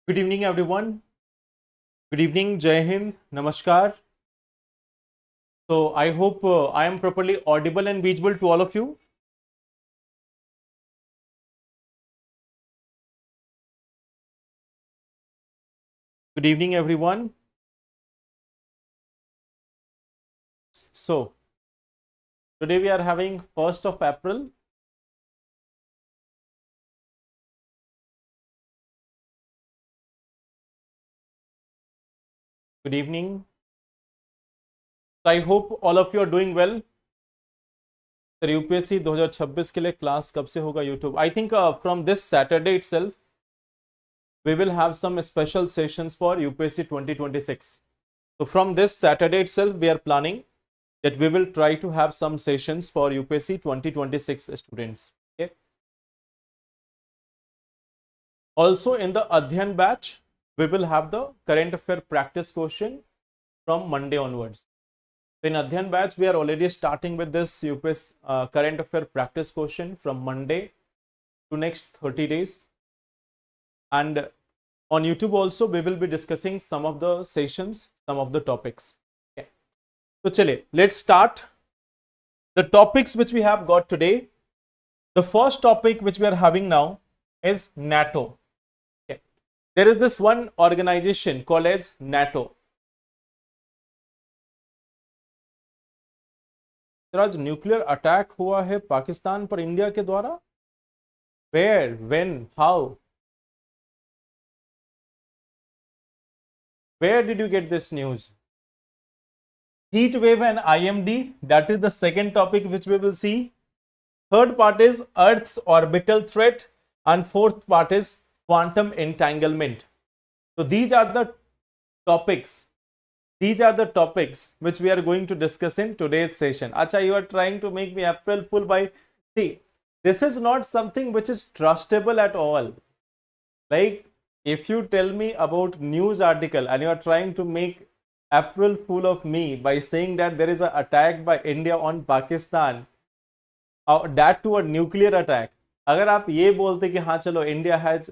Good evening, everyone. Good evening, Jai Hind, Namaskar. So, I hope I am properly audible and visible to all of you. Good evening, everyone. So, today we are having 1st of April. Good evening. So, I hope all of you are doing well. Sir UPSC 2026 के लिए class कब से होगा YouTube? I think from this Saturday itself we will have some special sessions for UPSC 2026. So from this Saturday itself, we are planning that we will try to have some sessions for UPSC 2026 students. Okay. Also in the Adhyan batch, we will have the current affair practice question from Monday onwards. In Adhyan batch, we are already starting with this UPSC current affair practice question from Monday to next 30 days. And on YouTube also, we will be discussing some of the sessions, some of the topics. Okay. So, chale, let's start. The topics which we have got today. The first topic which we are having now is NATO. Okay. There is this one organization called as NATO. आज nuclear attack हुआ है पाकिस्तान पर India के द्वारा. Where, when, how? Where did you get this news? Heat wave and IMD, that is the second topic which we will see. Third part is Earth's orbital threat, and fourth part is quantum entanglement. So these are the topics. These are the topics which we are going to discuss in today's session. Acha, you are trying to make me April Fool by... See, this is not something which is trustable at all. Like, if you tell me about news article and you are trying to make April Fool of me by saying that there is an attack by India on Pakistan, that to a nuclear attack, अगर आप ये बोलते कि हाँ चलो India has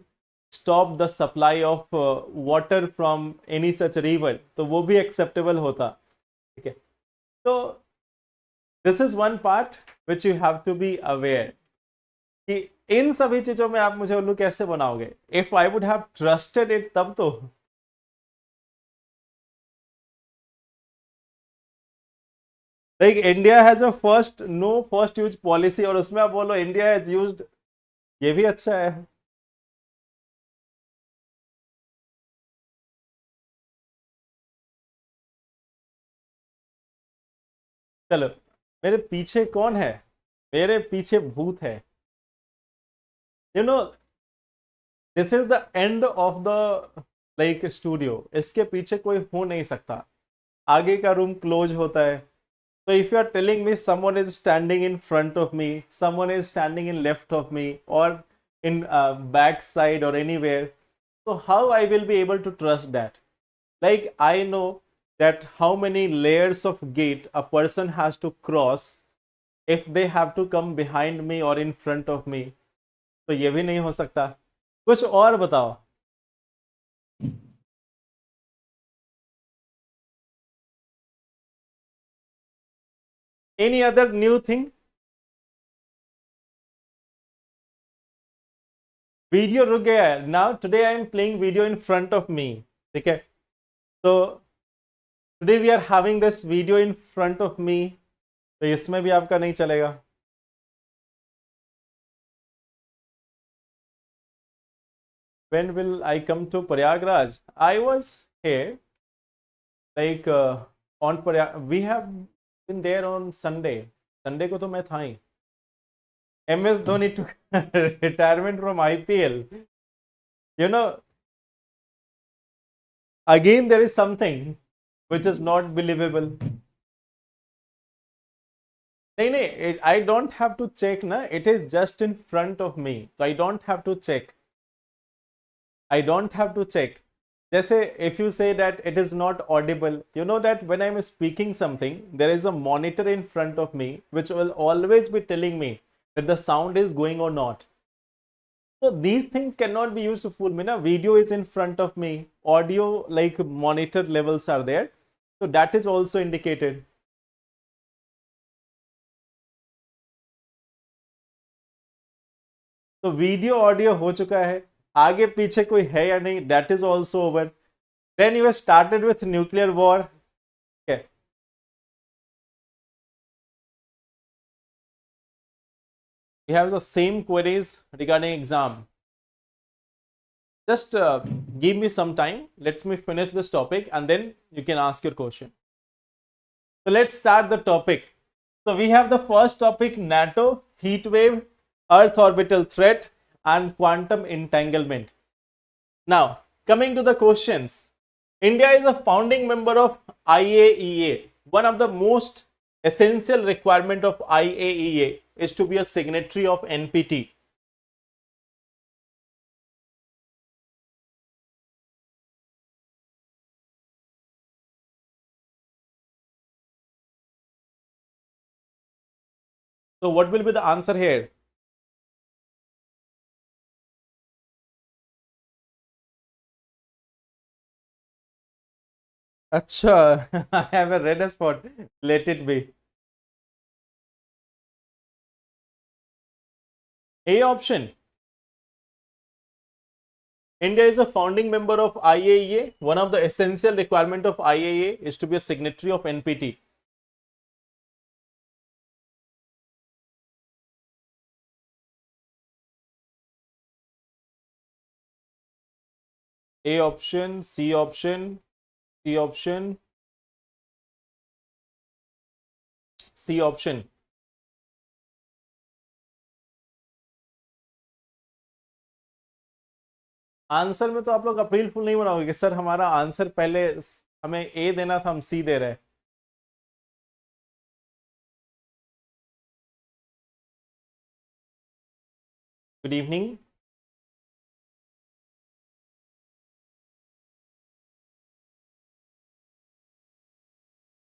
stopped the supply of water from any such river, तो वो भी acceptable होता. ठीक है. So this is one part which you have to be aware कि इन सभी चीजों में आप मुझे उल्लू कैसे बनाओगे? If I would have trusted it तब तो. Like India has a first use policy और उसमें आप बोलो इंडिया हैज यूज्ड, ये भी अच्छा है. चलो, मेरे पीछे कौन है? मेरे पीछे भूत है. You know, this is the end of the like studio. इसके पीछे कोई हो नहीं सकता. आगे का रूम क्लोज होता है. So if you are telling me someone is standing in front of me, someone is standing in left of me, or in back side or anywhere, so how I will be able to trust that? Like, I know that how many layers of gate a person has to cross if they have to come behind me or in front of me. तो ये भी नहीं हो सकता. कुछ और बताओ. Any other new thing? Video रुक गया है. Now today I am playing video in front of me. ठीक है. तो today we are having this video in front of me. तो इसमें भी आपका नहीं चलेगा. When will I come to Prayagraj? I was here, like on Prayag. We have been there on Sunday. Sunday को तो मैं था ही. MS Dhoni took retirement from IPL. You know, again there is something which is not believable. नहीं, I don't have to check ना. It is just in front of me, so I don't have to check. I don't have to check. जैसे if you say that it is not audible, you know that when I am speaking something, there is a monitor in front of me which will always be telling me that the sound is going or not. So these things cannot be used full में ना, video is in front of me, audio like monitor levels are there, so that is also indicated. तो video audio हो चुका है, आगे पीछे कोई है या नहीं, that is also over. Then you started with nuclear war. We have the same queries regarding exam. Just give me some time. Let me finish this topic and then you can ask your question. So let's start the topic. So we have the first topic, NATO, heat wave, Earth orbital threat, and quantum entanglement. Now, coming to the questions. India is a founding member of IAEA. One of the most essential requirement of IAEA is to be a signatory of NPT. So what will be the answer here? Acha, I have a red spot. Let it be. A option. India is a founding member of IAEA. One of the essential requirement of IAEA is to be a signatory of NPT. A option, C option, C option, C option. Answer में तो आप लोग April fool नहीं बनाओगे कि sir हमारा answer पहले हमें ए देना था, हम सी दे रहे हैं. Good evening.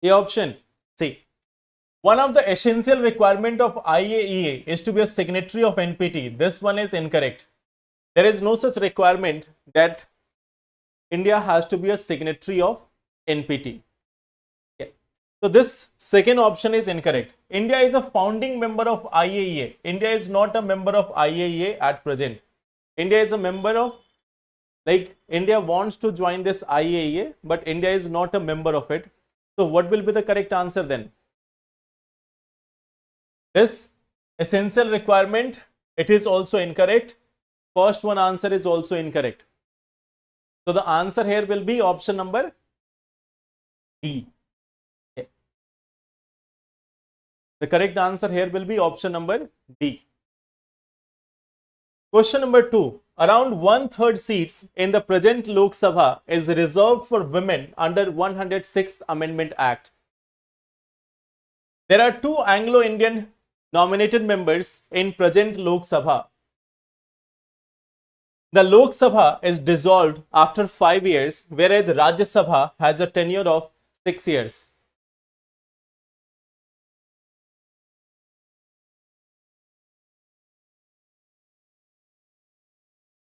A option. See, one of the essential requirement of IAEA is to be a signatory of NPT. This one is incorrect. There is no such requirement that India has to be a signatory of NPT. Okay. So this second option is incorrect. India is a founding member of IAEA. India is not a member of IAEA at present. India is a member of, like, India wants to join this IAEA, but India is not a member of it. So what will be the correct answer then? This essential requirement, it is also incorrect. First one answer is also incorrect. So the answer here will be option number D. Okay. The correct answer here will be option number D. Question number 2. Around 1/3 seats in the present Lok Sabha is reserved for women under 106th Amendment Act. There are 2 Anglo-Indian nominated members in present Lok Sabha. The Lok Sabha is dissolved after 5 years, whereas Rajya Sabha has a tenure of 6 years.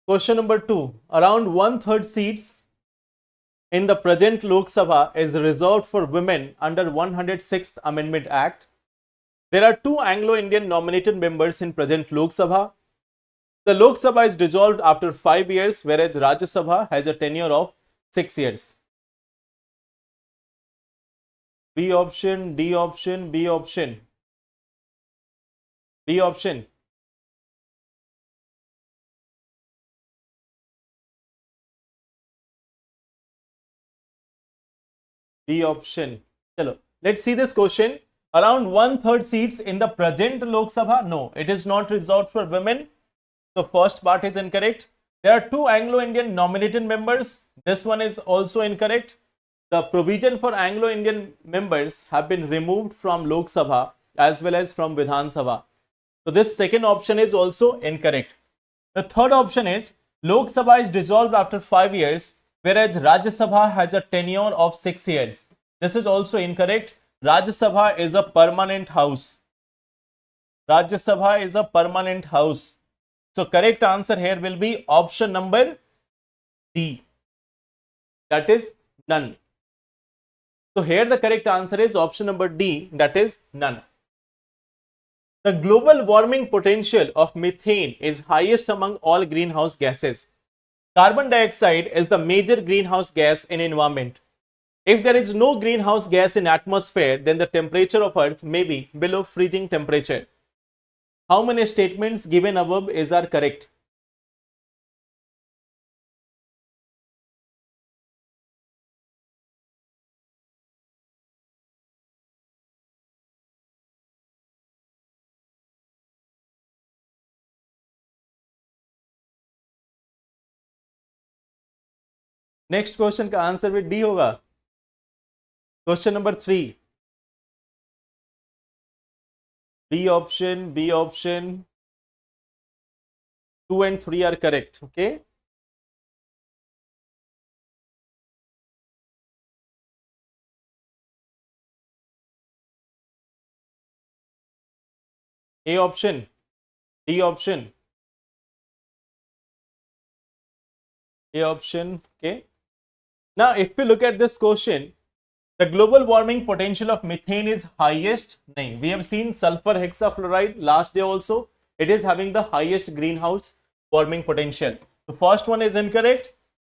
Question number 2. Around 1/3 seats in the present Lok Sabha is reserved for women under 106th Amendment Act. There are 2 Anglo-Indian nominated members in present Lok Sabha. The Lok Sabha is dissolved after 5 years, whereas Rajya Sabha has a tenure of 6 years. B option, D option, B option. B option. B option. Chalo, let's see this question. Around 1/3 seats in the present Lok Sabha. No, it is not reserved for women. The first part is incorrect. There are 2 Anglo-Indian nominated members. This one is also incorrect. The provision for Anglo-Indian members have been removed from Lok Sabha as well as from Vidhan Sabha. So this second option is also incorrect. The third option is Lok Sabha is dissolved after 5 years, whereas Rajya Sabha has a tenure of 6 years. This is also incorrect. Rajya Sabha is a permanent house. Rajya Sabha is a permanent house. So correct answer here will be option number D. That is none. So here the correct answer is option number D, that is none. The global warming potential of methane is highest among all greenhouse gases. Carbon dioxide is the major greenhouse gas in environment. If there is no greenhouse gas in atmosphere, then the temperature of Earth may be below freezing temperature. How many statements given above are correct? Next question का answer भी D होगा. Question number 3, B option 2 and 3 are correct. Okay. A option, D option, A option. Okay. Now, if we look at this question, the global warming potential of methane is highest. No, we have seen sulfur hexafluoride last day also. It is having the highest greenhouse warming potential. The first one is incorrect.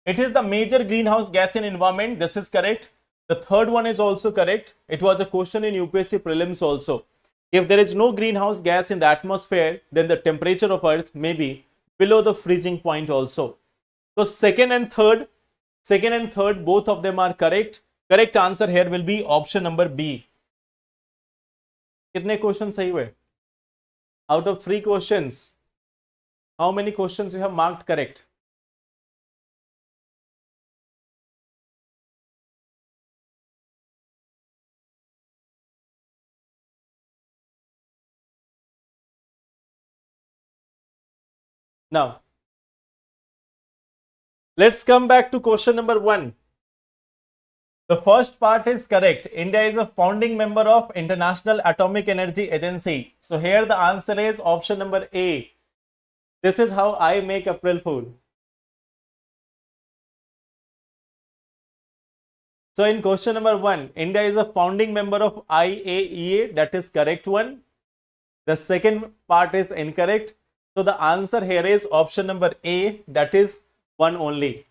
It is the major greenhouse gas in environment. This is correct. The third one is also correct. It was a question in UPSC prelims also. If there is no greenhouse gas in the atmosphere, then the temperature of Earth may be below the freezing point also. So second and third, both of them are correct. Correct answer here will be option number B. कितने question सही हुए? Out of 3 questions, how many questions you have marked correct? Now, let's come back to question number 1. The first part is correct. India is a founding member of International Atomic Energy Agency. So here the answer is option number A. This is how I make April Fool. So in question number 1, India is a founding member of IAEA. That is correct one. The second part is incorrect. So the answer here is option number A. That is one only.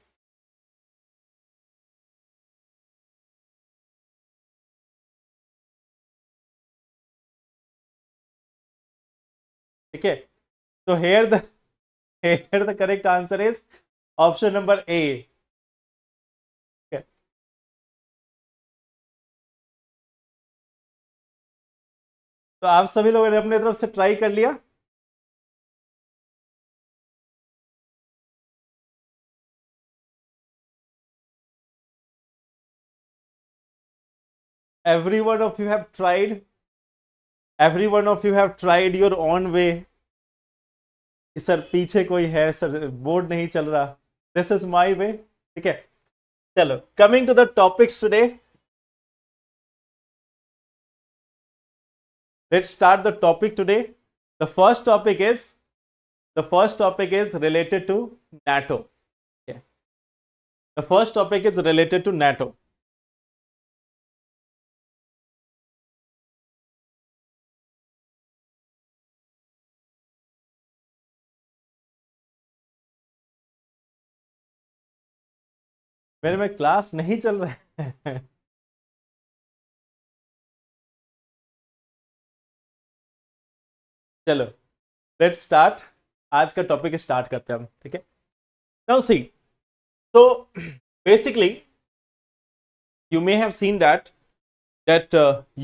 Okay. So here the correct answer is option number A. Okay. तो आप सभी लोगों ने अपने तरफ से try कर लिया? Every one of you have tried. Every one of you have tried your own way. Sir पीछे कोई है सर, बोर्ड नहीं चल रहा. This is my way. ठीक है, चलो. Coming to the topics today. Let's start the topic today. The first topic is related to NATO. Okay. The first topic is related to NATO. मेरे में class नहीं चल रहा है. चलो, लेट्स स्टार्ट. आज का टॉपिक स्टार्ट करते हैं हम. ठीक है. Now see, so basically you may have seen that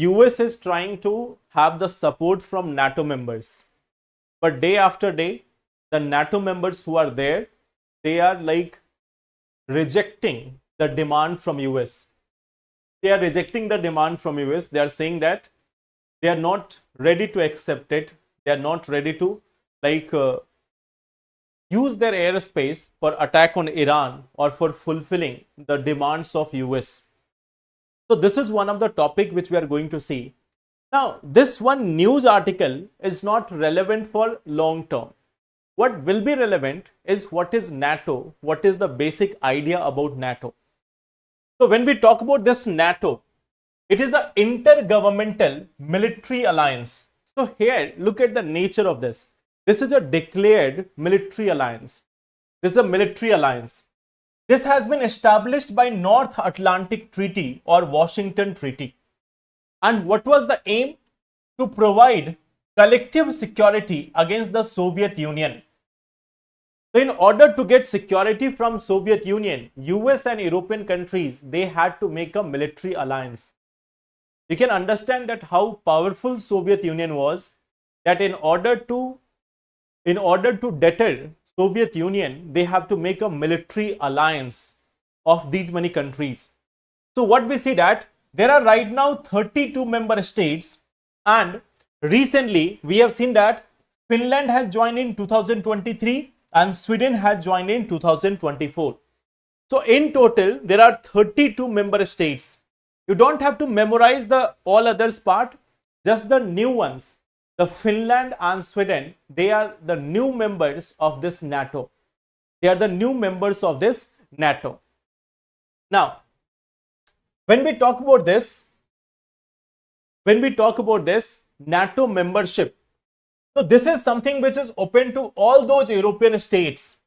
US is trying to have the support from NATO members, but day after day the NATO members who are there, they are like rejecting the demand from US. They are rejecting the demand from US. They are saying that they are not ready to accept it. They are not ready to like use their airspace for attack on Iran or for fulfilling the demands of US. So this is one of the topic which we are going to see. Now, this one news article is not relevant for long term. what will be relevant is what is NATO, what is the basic idea about NATO. So when we talk about this NATO, it is an intergovernmental military alliance. So here, look at the nature of this. This is a declared military alliance. This is a military alliance. This has been established by North Atlantic Treaty or Washington Treaty. And what was the aim? To provide collective security against the Soviet Union. So in order to get security from Soviet Union, US and European countries, they had to make a military alliance. You can understand that how powerful Soviet Union was, that in order to deter Soviet Union, they have to make a military alliance of these many countries. So what we see that there are right now 32 member states, and recently we have seen that Finland has joined in 2023 and Sweden has joined in 2024. So in total there are 32 member states. You don't have to memorize the all others part, just the new ones. The Finland and Sweden, they are the new members of this NATO. They are the new members of this NATO. Now, when we talk about this NATO membership, so this is something which is open to all those European states.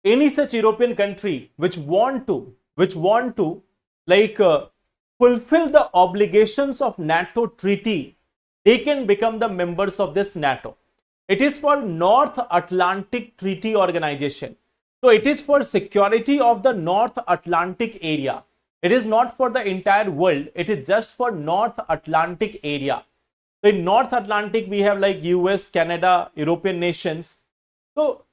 Any such European country which want to fulfill the obligations of NATO treaty, they can become the members of this NATO. It is for North Atlantic Treaty Organization. So it is for security of the North Atlantic area. It is not for the entire world. It is just for North Atlantic area. So in North Atlantic, we have like US, Canada, European nations. So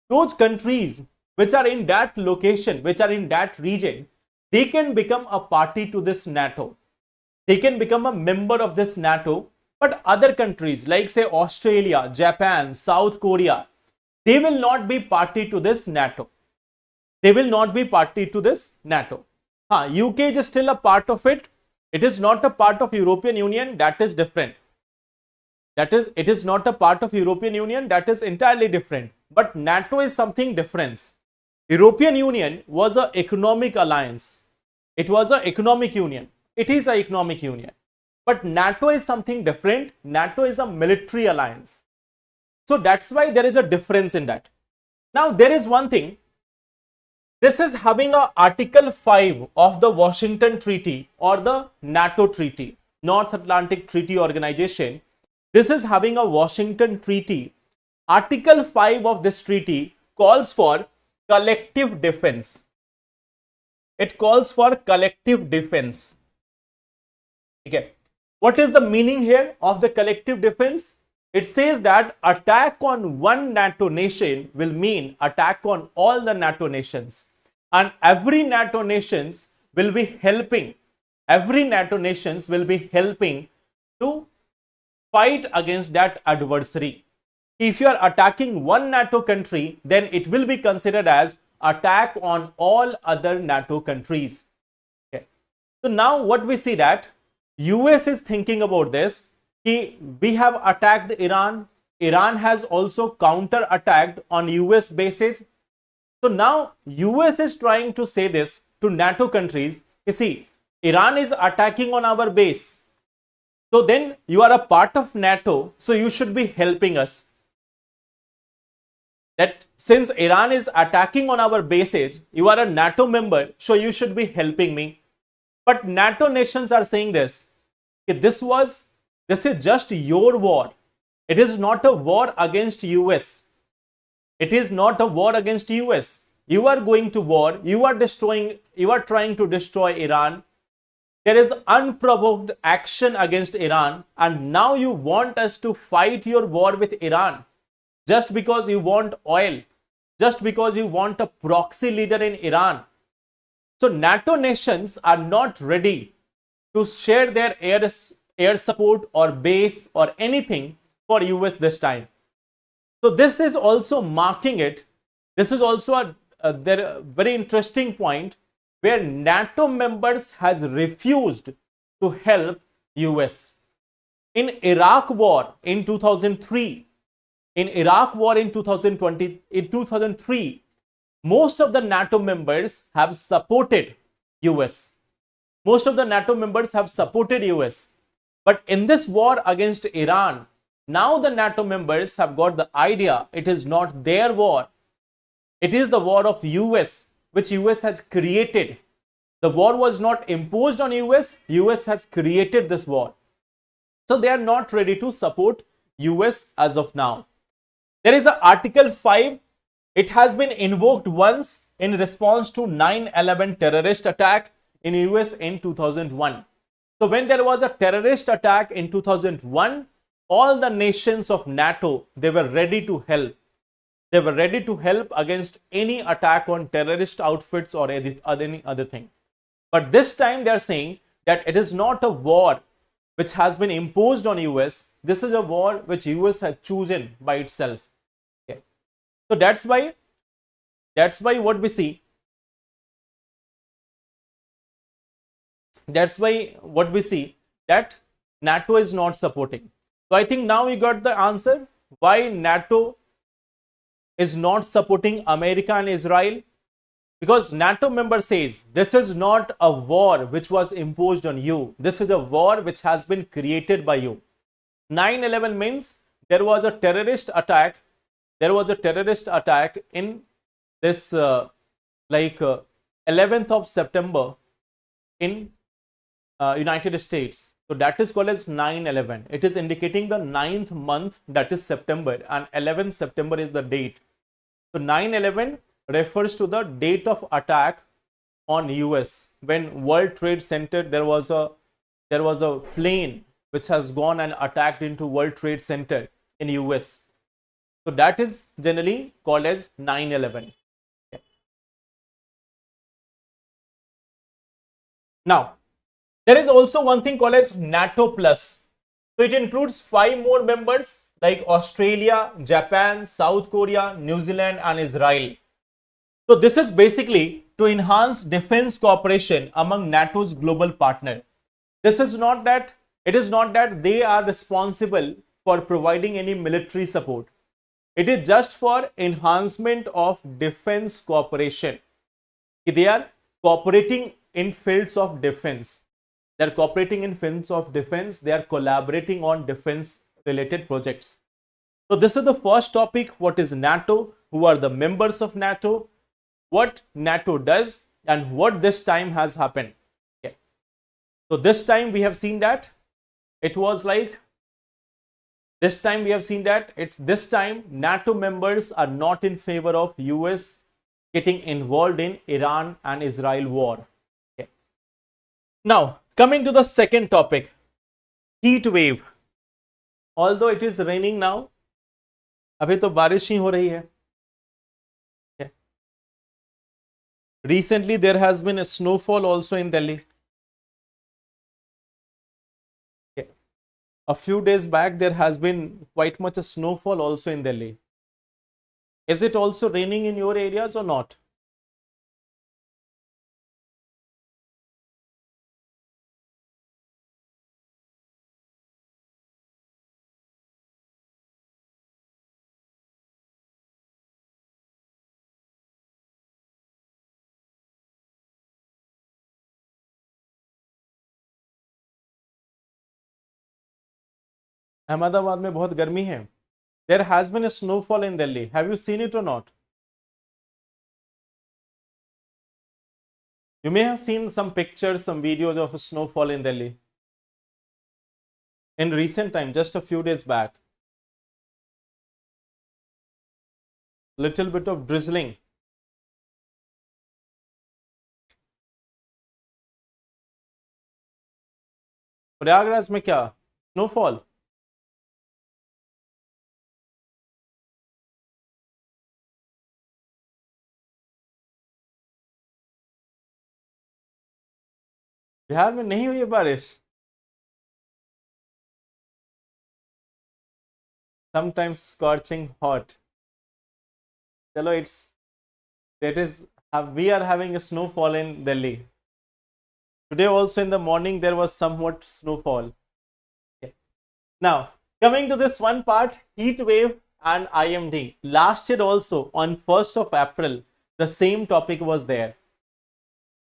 those countries which are in that location, which are in that region, they can become a party to this NATO. They can become a member of this NATO. But other countries like say Australia, Japan, South Korea, they will not be party to this NATO. They will not be party to this NATO. UK is still a part of it. It is not a part of European Union. That is different. It is not a part of European Union. That is entirely different. But NATO is something different. European Union was an economic alliance. It was an economic union. It is an economic union. But NATO is something different. NATO is a military alliance. So that's why there is a difference in that. Now there is one thing. This is having a Article 5 of the Washington Treaty or the NATO Treaty, North Atlantic Treaty Organization. This is having a Washington Treaty. Article 5 of this treaty calls for collective defense. It calls for collective defense. Okay. What is the meaning here of the collective defense? It says that attack on one NATO nation will mean attack on all the NATO nations. And every NATO nations will be helping. Every NATO nations will be helping to fight against that adversary. If you are attacking one NATO country, then it will be considered as attack on all other NATO countries. Okay. So now what we see that US is thinking about this. We have attacked Iran. Iran has also counter-attacked on US bases. So now US is trying to say this to NATO countries. You see, Iran is attacking on our base. So then you are a part of NATO, so you should be helping us. That since Iran is attacking on our bases, you are a NATO member, so you should be helping me. But NATO nations are saying this. This is just your war. It is not a war against US. It is not a war against US. You are going to war. You are trying to destroy Iran. There is unprovoked action against Iran, and now you want us to fight your war with Iran just because you want oil, just because you want a proxy leader in Iran. So NATO nations are not ready to share their air support or base or anything for US this time. So this is also marking it. This is also a very interesting point where NATO members has refused to help US. In Iraq war in 2003, In Iraq war in 2020, in 2003, most of the NATO members have supported US. Most of the NATO members have supported US. But in this war against Iran, now the NATO members have got the idea it is not their war. It is the war of US, which US has created. The war was not imposed on US. US has created this war. So they are not ready to support US as of now. There is an Article 5. It has been invoked once in response to 9/11 terrorist attack in US in 2001. So when there was a terrorist attack in 2001, all the nations of NATO, they were ready to help. They were ready to help against any attack on terrorist outfits or any other thing. But this time they are saying that it is not a war which has been imposed on US. This is a war which US has chosen by itself. Okay. So that's why what we see. That's why what we see that NATO is not supporting. So I think now you got the answer why NATO is not supporting America and Israel. Because NATO member says this is not a war which was imposed on you. This is a war which has been created by you. 9/11 means there was a terrorist attack. There was a terrorist attack in this 11th of September in United States. So that is called as 9/11. It is indicating the 9th month, that is September, and 11th September is the date. So 9/11 refers to the date of attack on US when World Trade Center there was a plane which has gone and attacked into World Trade Center in US. So that is generally called as 9/11. Okay. Now there is also one thing called as NATO plus. So it includes 5 more members like Australia, Japan, South Korea, New Zealand and Israel. So this is basically to enhance defense cooperation among NATO's global partner. This is not that, it is not that they are responsible for providing any military support. It is just for enhancement of defense cooperation. They are cooperating in fields of defense. They are cooperating in fields of defense. They are collaborating on defense related projects. So this is the first topic. What is NATO? Who are the members of NATO? What NATO does and what this time has happened. Okay. So this time we have seen that it was like this time NATO members are not in favor of US getting involved in Iran and Israel war. Okay. Now coming to the second topic, heat wave. Although it is raining now, अभी तो बारिश ही हो रही है. Recently, there has been a snowfall also in Delhi. Okay. A few days back, there has been quite much a snowfall also in Delhi. Is it also raining in your areas or not? Ahmedabad में बहुत गर्मी है. There has been a snowfall in Delhi. Have you seen it or not? You may have seen some pictures, some videos of a snowfall in Delhi. In recent time, just a few days back. Little bit of drizzling. Prayagraj में क्या? Snowfall. Bihar में नहीं हुई है बारिश. Sometimes scorching hot. Chalo, we are having a snowfall in Delhi. Today also in the morning there was somewhat snowfall. Okay. Now coming to this one part, heat wave and IMD. Last year also on 1st of April, the same topic was there.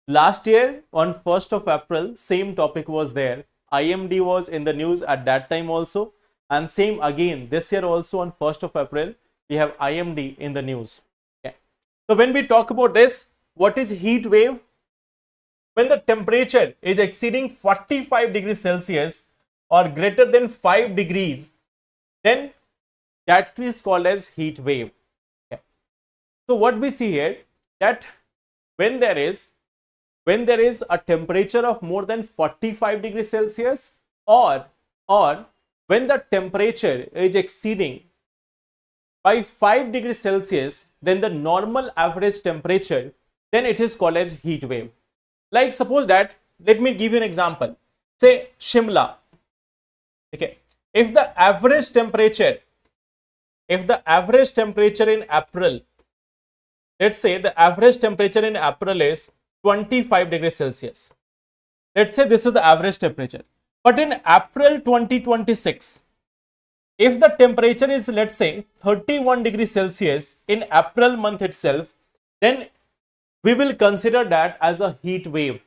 Last year on 1st of April, same topic was there. IMD was in the news at that time also. And same again, this year also on 1st of April, we have IMD in the news. Okay. So when we talk about this, what is heat wave? When the temperature is exceeding 45 degrees Celsius or greater than 5 degrees, then that is called as heat wave. Okay. So what we see here, that when there is a temperature of more than 45 degrees Celsius or when the temperature is exceeding by 5 degrees Celsius than the normal average temperature, then it is called as heat wave. Like suppose that, let me give you an example. Say Shimla. Okay. If the average temperature in April, let's say the average temperature in April is 25 degrees Celsius. Let's say this is the average temperature. But in April 2026, if the temperature is, let's say, 31 degrees Celsius in April month itself, then we will consider that as a heat wave.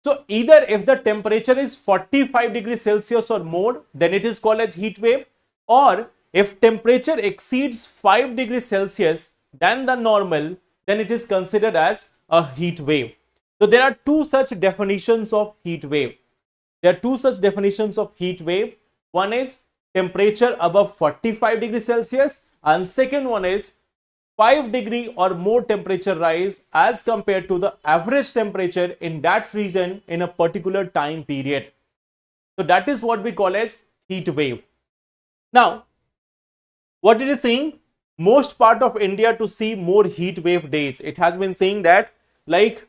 So either if the temperature is 45 degrees Celsius or more, then it is called as heat wave, or if temperature exceeds 5 degrees Celsius than the normal, then it is considered as a heat wave. So there are two such definitions of heat wave. One is temperature above 45 degrees Celsius and second one is 5 degree or more temperature rise as compared to the average temperature in that region in a particular time period. So that is what we call as heat wave. Now, what it is saying, most part of India to see more heat wave days. It has been saying that like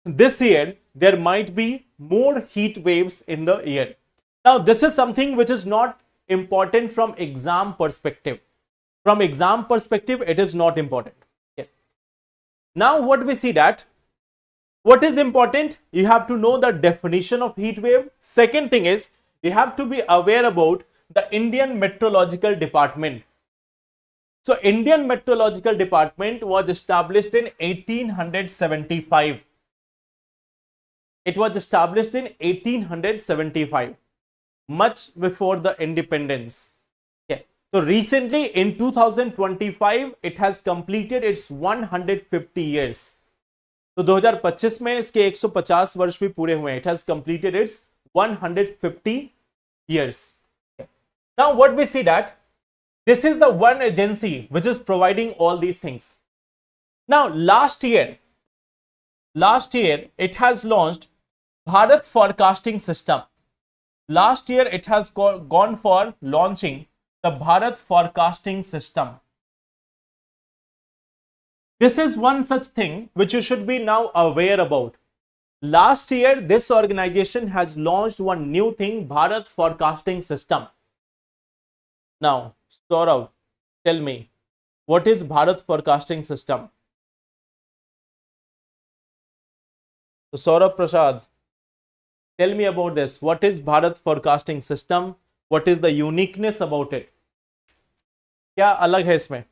this year there might be more heat waves in the year. Now this is something which is not important from exam perspective. From exam perspective, it is not important. Okay. Now what we see that, what is important? You have to know the definition of heat wave. Second thing is, you have to be aware about the Indian Meteorological Department. So Indian Meteorological Department was established in 1875. It was established in 1875, much before the independence. Okay. So recently in 2025, it has completed its 150 years. तो 2025 में इसके 150 वर्ष भी पूरे हुए हैं. It has completed its 150 years. Okay. Now what we see that this is the one agency which is providing all these things. Now last year it has launched Bharat Forecasting System. Last year it has gone for launching the Bharat Forecasting System. This is one such thing which you should be now aware about. Last year this organization has launched one new thing, Bharat Forecasting System. Now Saurav, tell me, what is Bharat Forecasting System? So Saurav Prasad, tell me about this. What is Bharat Forecasting System? What is the uniqueness about it? क्या अलग है इसमें?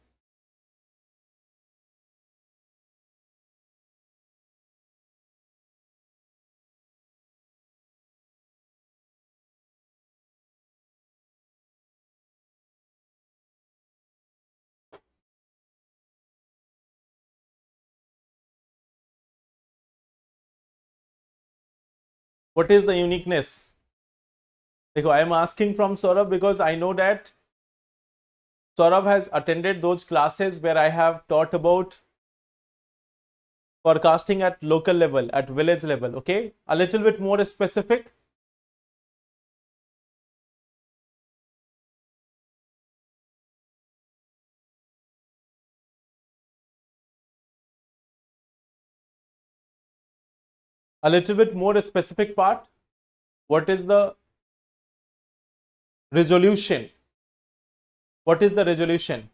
What is the uniqueness? देखो, I am asking from Saurabh because I know that Saurabh has attended those classes where I have taught about forecasting at local level, at village level. Okay, a little bit more specific. A little bit more specific part. What is the resolution? What is the resolution?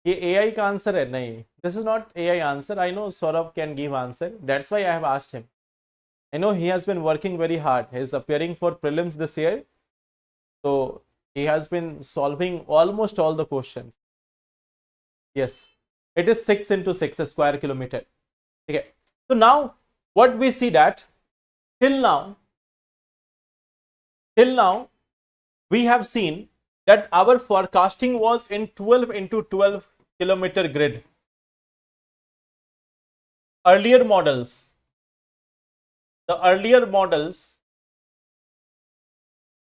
ये AI का answer है? नहीं, this is not AI answer. I know Saurabh can give answer. That's why I have asked him. I know he has been working very hard. He is appearing for prelims this year. So He has been solving almost all the questions. Yes, it is 6 into 6 square kilometer. Okay. So now what we see that till now we have seen that our forecasting was in 12 into 12 kilometer grid. Earlier models,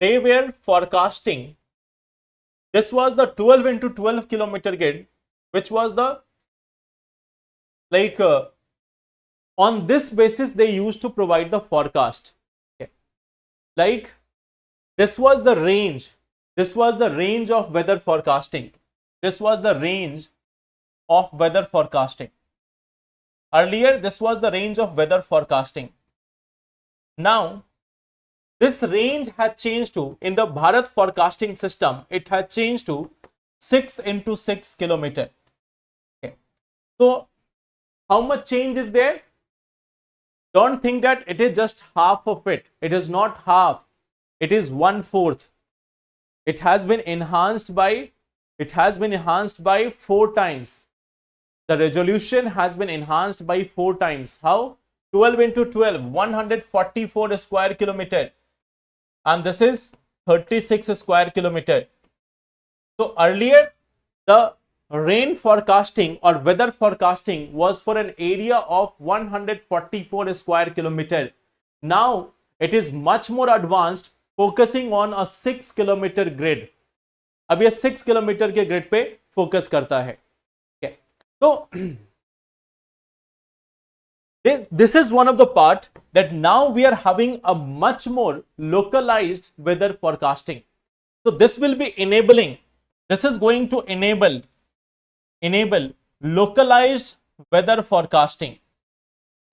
they were forecasting. This was the 12 into 12 kilometer grid, which was the on this basis they used to provide the forecast. Okay. Like this was the range. This was the range of weather forecasting. This was the range of weather forecasting. Earlier, this was the range of weather forecasting. Now, this range had changed to, in the Bharat forecasting system, it had changed to 6 into 6 kilometer. Okay. So, how much change is there? Don't think that it is just half of it. It is not half. It is 1/4. It has been enhanced by 4 times. The resolution has been enhanced by 4 times. How? 12 into 12, 144 square kilometer. And this is 36 square kilometer. So earlier, the rain forecasting or weather forecasting was for an area of 144 square kilometer. Now, it is much more advanced, focusing on a 6 kilometer grid. अब ये 6 kilometre के grid पे focus करता है. Okay. So this is one of the part that now we are having a much more localized weather forecasting. So this will be enabling. This is going to enable localized weather forecasting.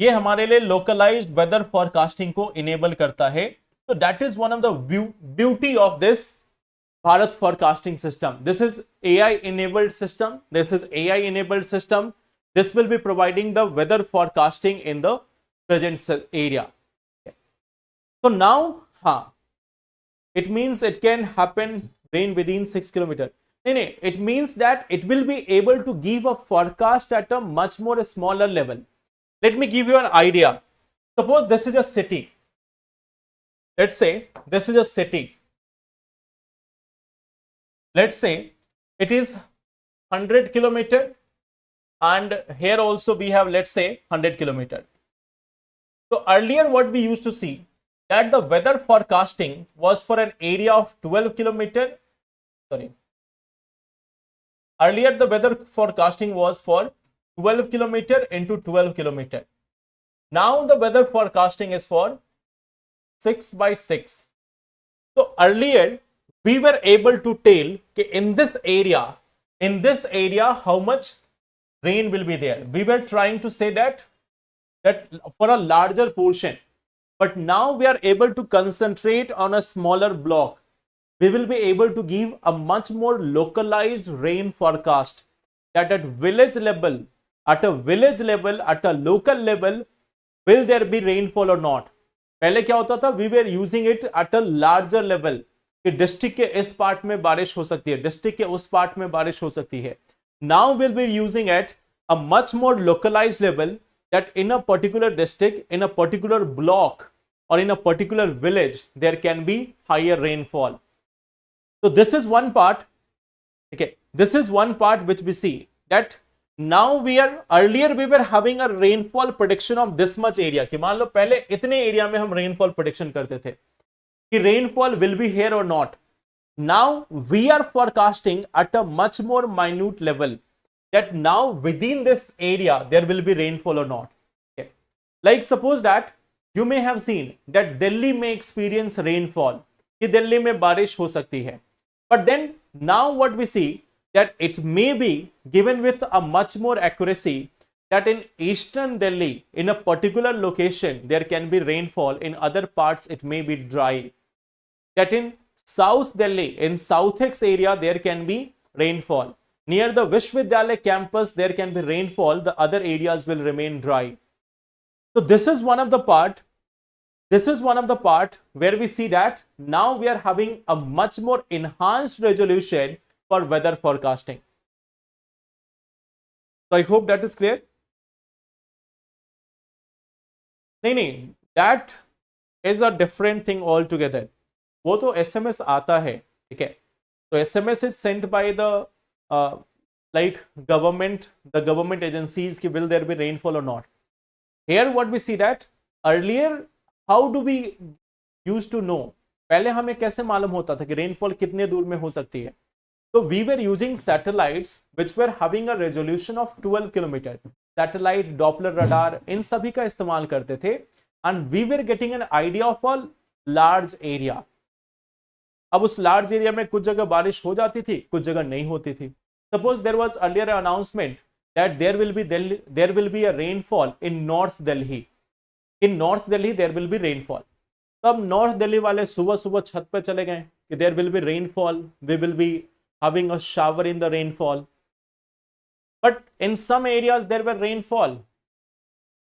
ये हमारे लिए localized weather forecasting को enable करता है. So that is one of the beauty of this Bharat forecasting system. This is AI enabled system. This will be providing the weather forecasting in the present area. So now, it means it can happen rain within 6 kilometers. It means that it will be able to give a forecast at a much more smaller level. Let me give you an idea. Suppose this is a city. Let's say this is a city. Let's say it is 100 kilometer, and here also we have, let's say, 100 kilometer. So earlier what we used to see that the weather forecasting was for an area of 12 kilometer. Earlier the weather forecasting was for 12 kilometer into 12 kilometer. Now the weather forecasting is for 6 by 6. So earlier we were able to tell in this area how much rain will be there. We were trying to say that for a larger portion, but now we are able to concentrate on a smaller block. We will be able to give a much more localized rain forecast, that at village level, at a local level, will there be rainfall or not. पहले क्या होता था? We were using it at a larger level. कि district के इस part में बारिश हो सकती है, डिस्ट्रिक्ट के उस पार्ट में बारिश हो सकती है. Now we'll be using at a much more localized level, that in a particular district, in a particular block, or in a particular village, there can be higher rainfall. So this is one part. Okay, this is one part which we see that now earlier we were having a rainfall prediction of this much area. कि मान लो पहले इतने area में हम rainfall prediction करते थे कि rainfall will be here or not. Now we are forecasting at a much more minute level, that now within this area there will be rainfall or not. Okay. Like suppose that you may have seen that Delhi may experience rainfall, कि दिल्ली में बारिश हो सकती है. But then now what we see that it may be given with a much more accuracy that in eastern Delhi, in a particular location, there can be rainfall. In other parts, it may be dry. That in South Delhi, in South X area, there can be rainfall. Near the Vishwavidyalaya campus, there can be rainfall. The other areas will remain dry. So this is one of the part This is one of the part where we see that now we are having a much more enhanced resolution for weather forecasting. So I hope that is clear. नहीं, that is a different thing altogether. वो तो SMS आता है, ठीक है. तो SMS is sent by the like government, the government agencies कि will there be rainfall or not. Here what we see that earlier, how do we used to know? पहले हमें कैसे मालूम होता था कि रेनफॉल कितने दूर में हो सकती है? तो we were using satellites which were having a resolution of 12 kilometer. Satellite, Doppler radar, इन सभी का इस्तेमाल करते थे, and we were getting an idea of a large area. अब उस large area में कुछ जगह बारिश हो जाती थी, कुछ जगह नहीं होती थी. Suppose there was earlier an announcement that there will be a rainfall in North Delhi. In North Delhi there will be rainfall. तब नॉर्थ दिल्ली वाले सुबह सुबह छत पे चले गए कि there will be rainfall, we will be having a shower in the rainfall. But in some areas there were rainfall,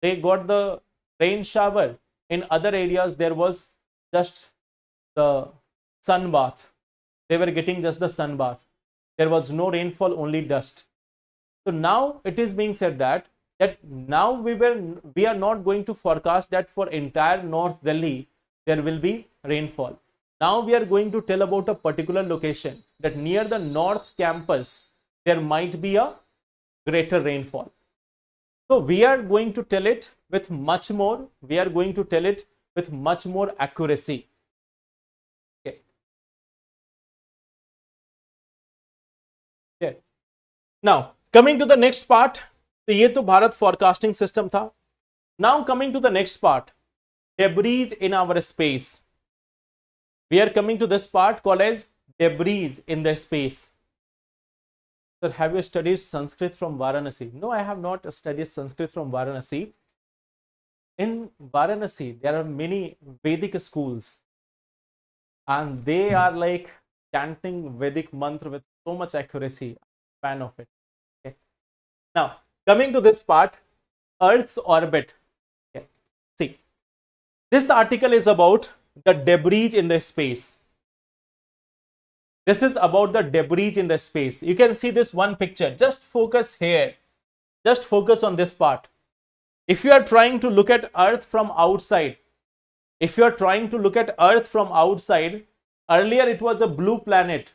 they got the rain shower. In other areas there was just the sun bath, they were getting just the sun bath. There was no rainfall, only dust. So now it is being said that now we are not going to forecast that for entire North Delhi there will be rainfall. Now we are going to tell about a particular location that near the north campus there might be a greater rainfall. So we are going to tell it with much more, accuracy. Okay. Yeah. Now coming to the next part, तो ये तो Bharat forecasting system था. Now coming to the next part, debris in our space. We are coming to this part called as debris in the space. Sir, have you studied Sanskrit from Varanasi? No, I have not studied Sanskrit from Varanasi. In Varanasi, there are many Vedic schools, and they are like chanting Vedic mantra with so much accuracy. I'm a fan of it. Okay. Now, coming to this part, Earth's orbit. Okay. See, this article is about the debris in the space. This is about the debris in the space. You can see this one picture. Just focus here. Just focus on this part. If you are trying to look at Earth from outside, earlier it was a blue planet.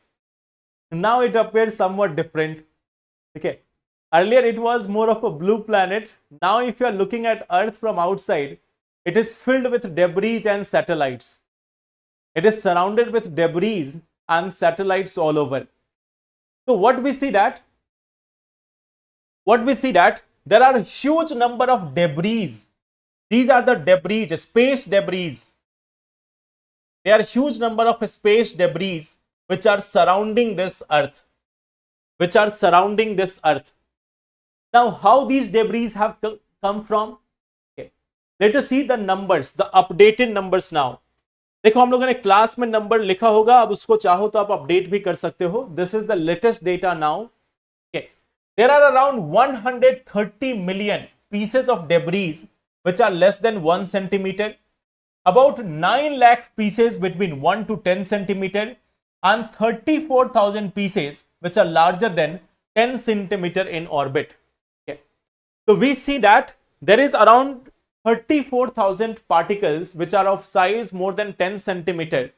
Now it appears somewhat different. Okay. Earlier it was more of a blue planet. Now if you are looking at Earth from outside, it is filled with debris and satellites. It is surrounded with debris and satellites all over. So what we see that there are a huge number of debris. These are the debris, space debris. There are huge number of space debris which are surrounding this Earth. Now how these debris have come from? Okay. Let us see the numbers, the updated numbers now. देखो हम लोगों ने class में number लिखा होगा, अब उसको चाहो तो आप अपडेट भी कर सकते हो. This is the latest data now. There are around 130 million pieces of debris which are less than 1 centimeter, about 9 lakh pieces between 1 to 10 centimeter, and 34,000 pieces which are larger than 10 centimeter in orbit. Okay. So we see that there is around 34,000 particles which are of size more than 10 centimeter.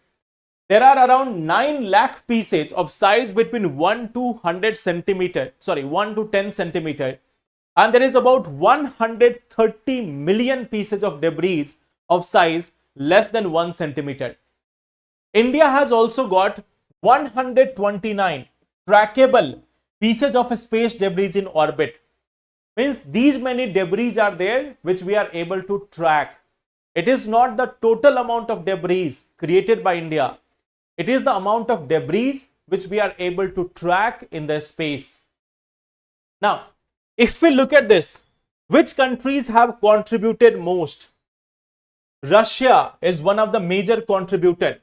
There are around 9 lakh pieces of size between 1 to 10 centimeter, and there is about 130 million pieces of debris of size less than 1 centimeter. India has also got 129 trackable pieces of space debris in orbit. Means these many debris are there which we are able to track. It is not the total amount of debris created by India. It is the amount of debris which we are able to track in the space. Now, if we look at this, which countries have contributed most? Russia is one of the major contributors.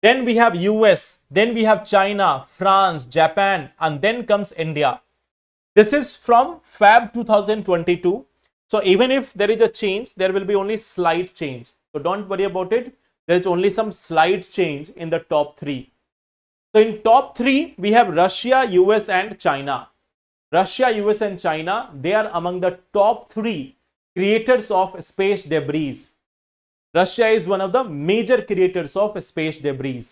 Then we have US, then we have China, France, Japan, and then comes India. This is from Feb 2022. So even if there is a change, there will be only slight change. So don't worry about it. There is only some slight change in the top 3. So in top 3, we have Russia, US and China. Russia, US and China, they are among the top 3 creators of space debris. Russia is one of the major creators of space debris.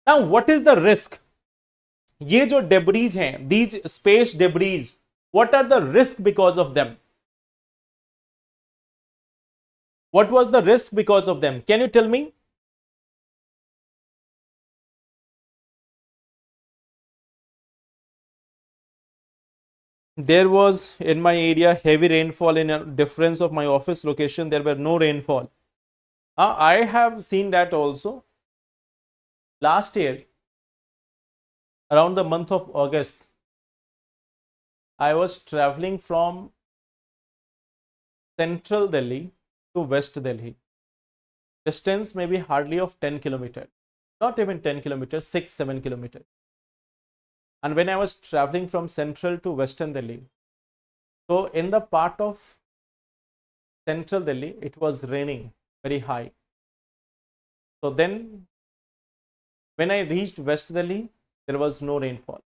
Now, what is the risk? ये जो debris हैं, these space debris, what are the risk because of them? What was the risk because of them? Can you tell me? There was in my area heavy rainfall. In a difference of my office location, there were no rainfall. I have seen that also. Last year, around the month of August, I was traveling from central Delhi to West Delhi. Distance maybe hardly of 10 kilometers, not even 10 kilometers, 6-7 kilometers. And when I was traveling from central to Western Delhi, so in the part of central Delhi, it was raining very high. So then when I reached West Delhi, there was no rainfall.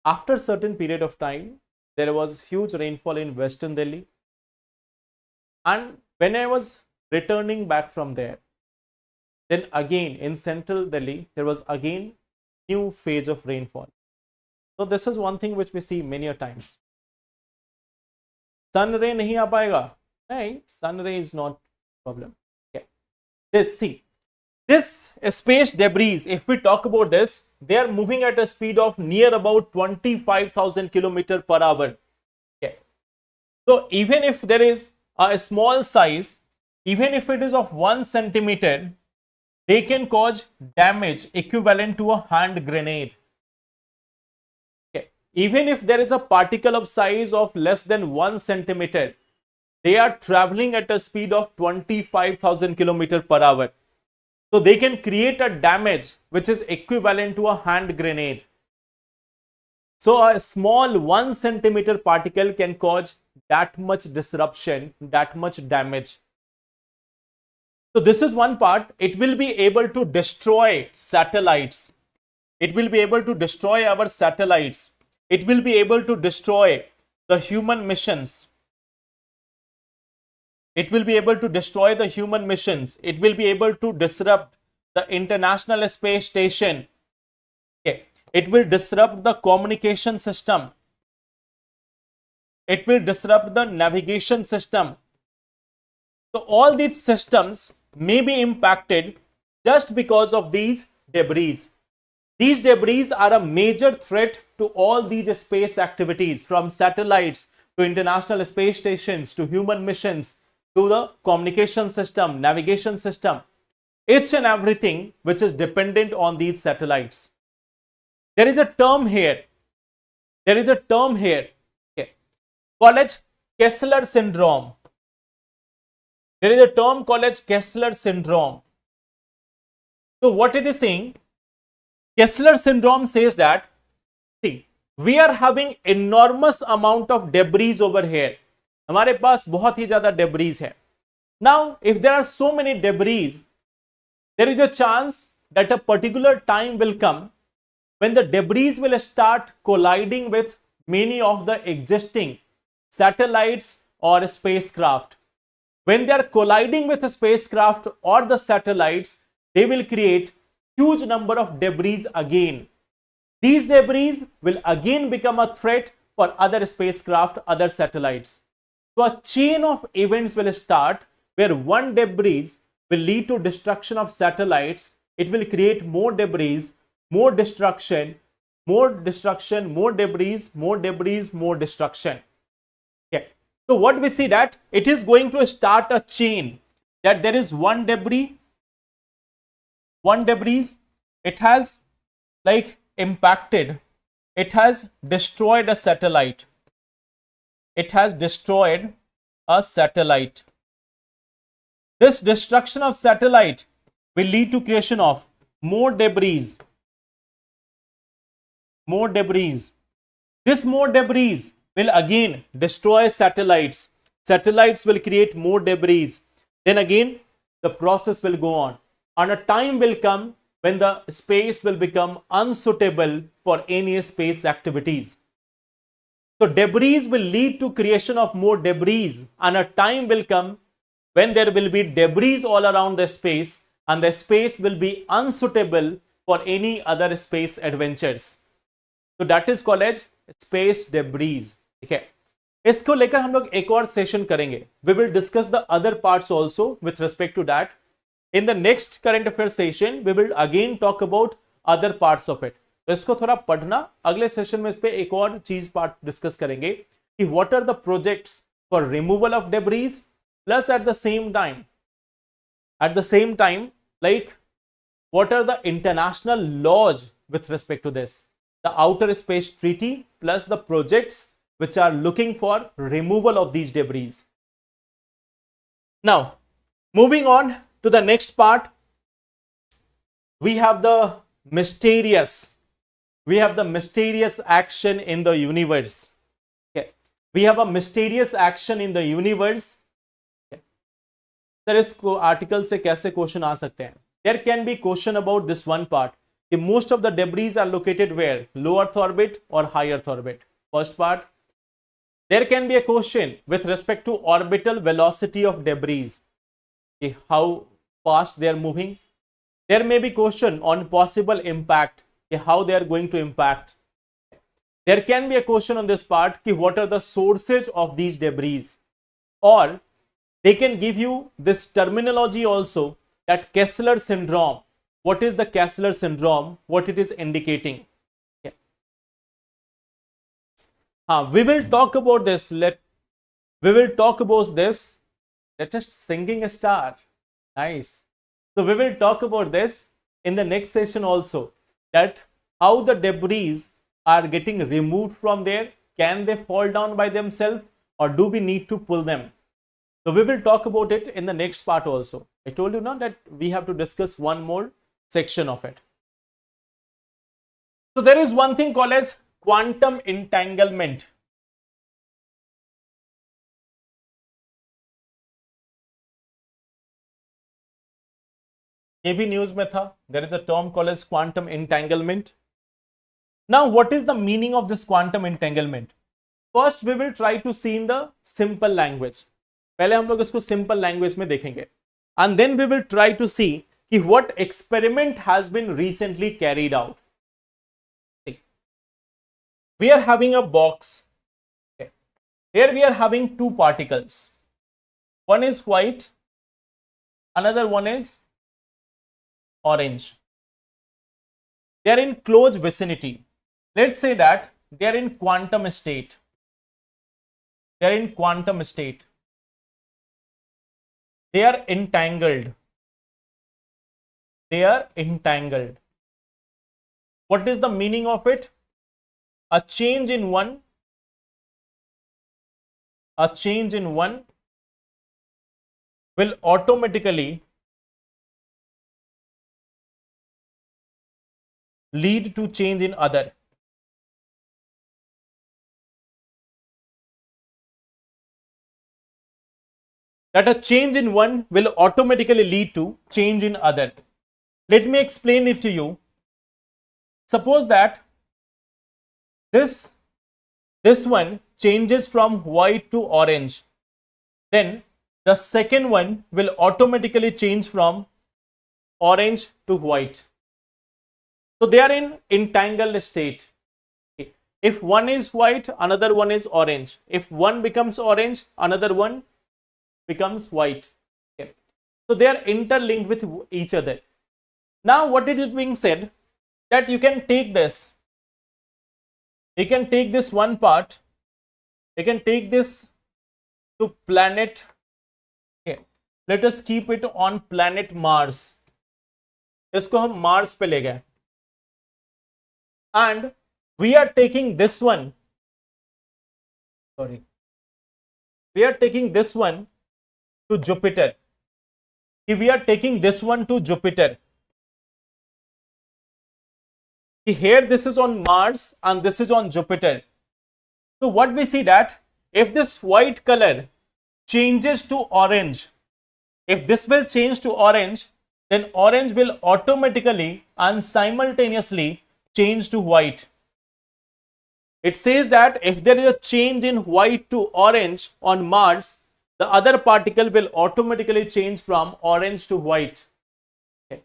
After a certain period of time, there was huge rainfall in Western Delhi. And when I was returning back from there, then again in central Delhi, there was again new phase of rainfall. So this is one thing which we see many a times. Sun ray nahi aa paega. Nahin, sun ray is not problem. Okay. This space debris, if we talk about this, they are moving at a speed of near about 25,000 kilometers per hour. Okay. So even if there is a small size, even if it is of 1 centimeter, they can cause damage equivalent to a hand grenade. Okay. Even if there is a particle of size of less than 1 centimeter, they are traveling at a speed of 25,000 kilometers per hour. So they can create a damage which is equivalent to a hand grenade. So a small 1 centimeter particle can cause that much disruption, that much damage. So this is one part. It will be able to destroy satellites. It will be able to destroy our satellites. It will be able to destroy the human missions. It will be able to destroy the human missions. It will be able to disrupt the International Space Station. Okay. It will disrupt the communication system. It will disrupt the navigation system. So all these systems may be impacted just because of these debris. These debris are a major threat to all these space activities, from satellites to International Space Stations to human missions to the communication system, navigation system, each and everything which is dependent on these satellites. There is a term here. There is a term here. Okay. Called as Kessler syndrome. There is a term called as Kessler syndrome. So what it is saying, Kessler syndrome says that, see, we are having enormous amount of debris over here. हमारे पास बहुत ही ज्यादा debris है. Now, if there are so many debris, there is a chance that a particular time will come when the debris will start colliding with many of the existing satellites or spacecraft. When they are colliding with a spacecraft or the satellites, they will create huge number of debris again. These debris will again become a threat for other spacecraft, other satellites. So a chain of events will start where one debris will lead to destruction of satellites. It will create more debris, more destruction, more destruction, more debris, more debris, more destruction. Okay. So what we see that it is going to start a chain, that there is one debris, it has like impacted, it has destroyed a satellite. It has destroyed a satellite. This destruction of satellite will lead to creation of more debris. More debris. This more debris will again destroy satellites. Satellites will create more debris. then again the process will go on, and a time will come when the space will become unsuitable for any space activities. So debris will lead to creation of more debris, and a time will come when there will be debris all around the space and the space will be unsuitable for any other space adventures. So that is called as space debris. Okay. इसको लेकर हम लोग एक और session करेंगे. We will discuss the other parts also with respect to that. In the next current affairs session, we will again talk about other parts of it. तो इसको थोड़ा पढ़ना, अगले सेशन में इस पे एक और चीज पार्ट डिस्कस करेंगे कि what are the projects for removal of debris, plus at the same time like what are the international laws with respect to this, the outer space treaty plus the projects which are looking for removal of these debris. Now moving on to the next part, we have the mysterious action in the universe. Okay, we have a mysterious action in the universe. Sir इस article से कैसे question आ सकते हैं? There can be question about this one part. Most of the debris are located where? Low Earth orbit or high Earth orbit? First part. There can be a question with respect to orbital velocity of debris. How fast they are moving. There may be question on possible impact. How they are going to impact. There can be a question on this part. What are the sources of these debris? Or they can give you this terminology also, that Kessler syndrome. What is the Kessler syndrome? What it is indicating? Okay. We will talk about this. We will talk about this. Let us singing a star. Nice. So we will talk about this in the next session also. That how the debris are getting removed from there. Can they fall down by themselves, or do we need to pull them? So we will talk about it in the next part also. I told you now that we have to discuss one more section of it. So there is one thing called as quantum entanglement. ये भी news में था. There is a term called as quantum entanglement. Now what is the meaning of this quantum entanglement? First we will try to see in the simple language. पहले हम लोग इसको simple language में देखेंगे, and then we will try to see कि what experiment has been recently carried out. We are having a box. Here we are having two particles. One is white, another one is orange. They are in close vicinity. Let's say that they are in quantum state. They are in quantum state. They are entangled. They are entangled. What is the meaning of it? A change in one will automatically lead to change in other. That a change in one will automatically lead to change in other. Let me explain it to you. Suppose that this one changes from white to orange. Then the second one will automatically change from orange to white. So they are in entangled state. If one is white, another one is orange. If one becomes orange, another one becomes white. Okay. So they are interlinked with each other. Now what it is being said, that you can take this, you can take this one part, you can take this to planet. Okay. Let us keep it on planet Mars. इसको हम Mars पे ले गए, and we are taking this one, we are taking this one to Jupiter. If we are taking this one to Jupiter, here this is on Mars and this is on Jupiter. So what we see, that if this white color changes to orange, if this will change to orange, then orange will automatically and simultaneously change to white. It says that if there is a change in white to orange on Mars, the other particle will automatically change from orange to white. Okay.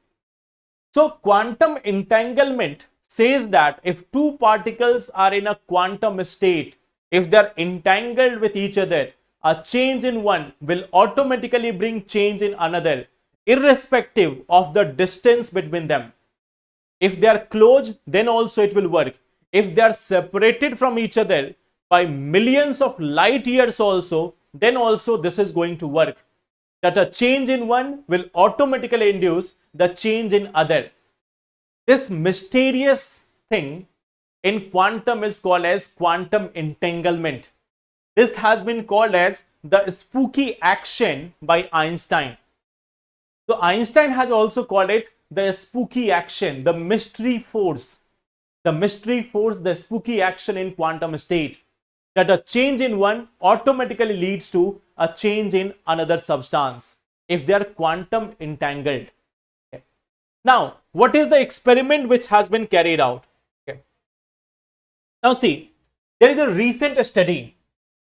So quantum entanglement says that if two particles are in a quantum state, if they are entangled with each other, a change in one will automatically bring change in another, irrespective of the distance between them. If they are close, then also it will work. If they are separated from each other by millions of light years also, then also this is going to work. That a change in one will automatically induce the change in other. This mysterious thing in quantum is called as quantum entanglement. This has been called as the spooky action by Einstein. So Einstein has also called it the spooky action, the mystery force. The mystery force, the spooky action in quantum state. That a change in one automatically leads to a change in another substance if they are quantum entangled. Okay. Now, what is the experiment which has been carried out? Okay. Now see, there is a recent study.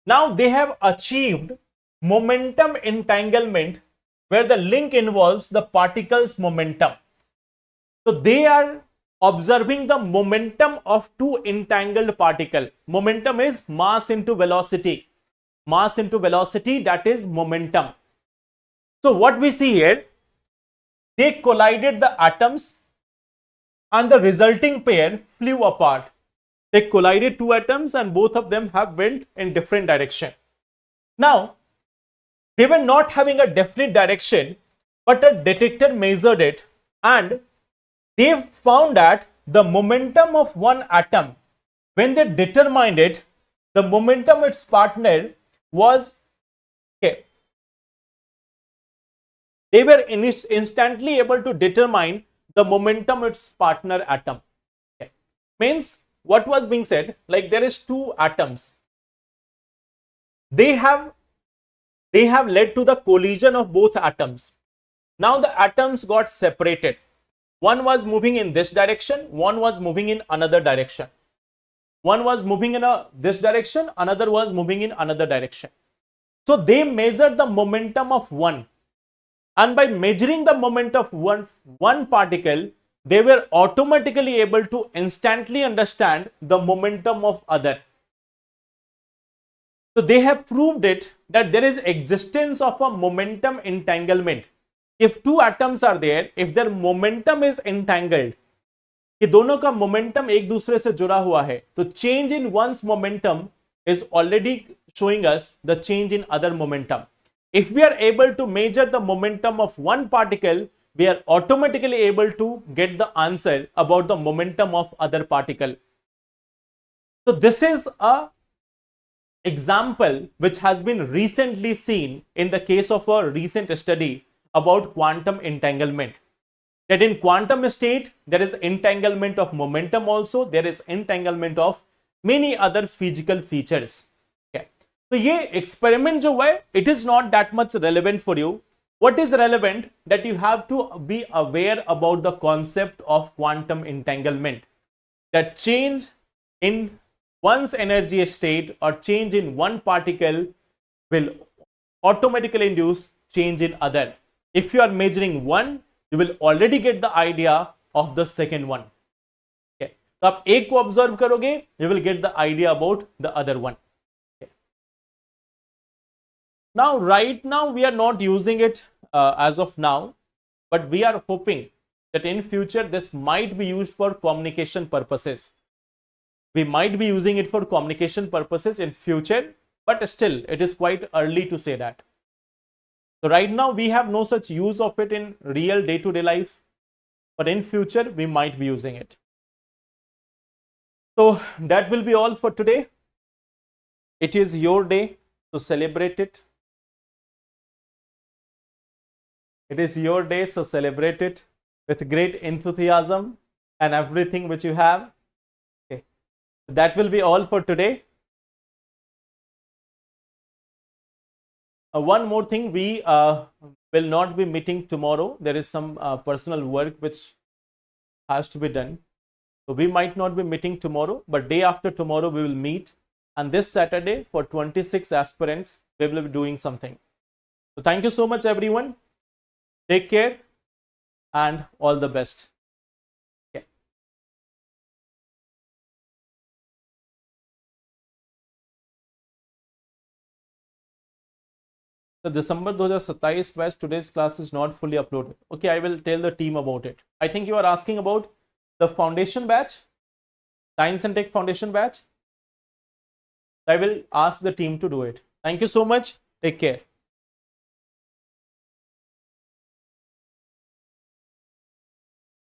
Now they have achieved momentum entanglement where the link involves the particle's momentum. So they are observing the momentum of two entangled particles. Momentum is mass into velocity. Mass into velocity, that is momentum. So what we see here, they collided the atoms and the resulting pair flew apart. They collided two atoms and both of them have went in different direction. Now, they were not having a definite direction, but a detector measured it and they found that the momentum of one atom, when they determined it, the momentum of its partner was, okay, they were instantly able to determine the momentum of its partner atom. Okay. Means what was being said, like there is two atoms. They have led to the collision of both atoms. Now the atoms got separated. One was moving in this direction, one was moving in another direction. One was moving in this direction, another was moving in another direction. So they measured the momentum of one. And by measuring the momentum of one particle, they were automatically able to instantly understand the momentum of other. So they have proved it that there is existence of a momentum entanglement. If two atoms are there, if their momentum is entangled, कि दोनों का momentum एक दूसरे से जुड़ा हुआ है, तो change in one's momentum is already showing us the change in other momentum. If we are able to measure the momentum of one particle, we are automatically able to get the answer about the momentum of other particle. So this is a example which has been recently seen in the case of a recent study about quantum entanglement. That in quantum state, there is entanglement of momentum also, there is entanglement of many other physical features. Okay. So ये experiment जो है, it is not that much relevant for you. What is relevant, that you have to be aware about the concept of quantum entanglement. That change in one's energy state or change in one particle will automatically induce change in other. If you are measuring one, you will already get the idea of the second one. Okay. तो आप एक को observe करोगे, you will get the idea about the other one. Okay. Now, right now we are not using it as of now, but we are hoping that in future this might be used for communication purposes. We might be using it for communication purposes in future, but still it is quite early to say that. So right now we have no such use of it in real day-to-day life, but in future we might be using it. So that will be all for today. It is your day to celebrate it. It is your day, so celebrate it with great enthusiasm and everything which you have. Okay. That will be all for today. One more thing, we will not be meeting tomorrow. There is some personal work which has to be done. So we might not be meeting tomorrow, but day after tomorrow we will meet. And this Saturday for 26 aspirants, we will be doing something. So thank you so much, everyone. Take care and all the best. The December 2027 batch, today's class is not fully uploaded. Okay, I will tell the team about it. I think you are asking about the foundation batch, Science and Tech foundation batch. I will ask the team to do it. Thank you so much. Take care.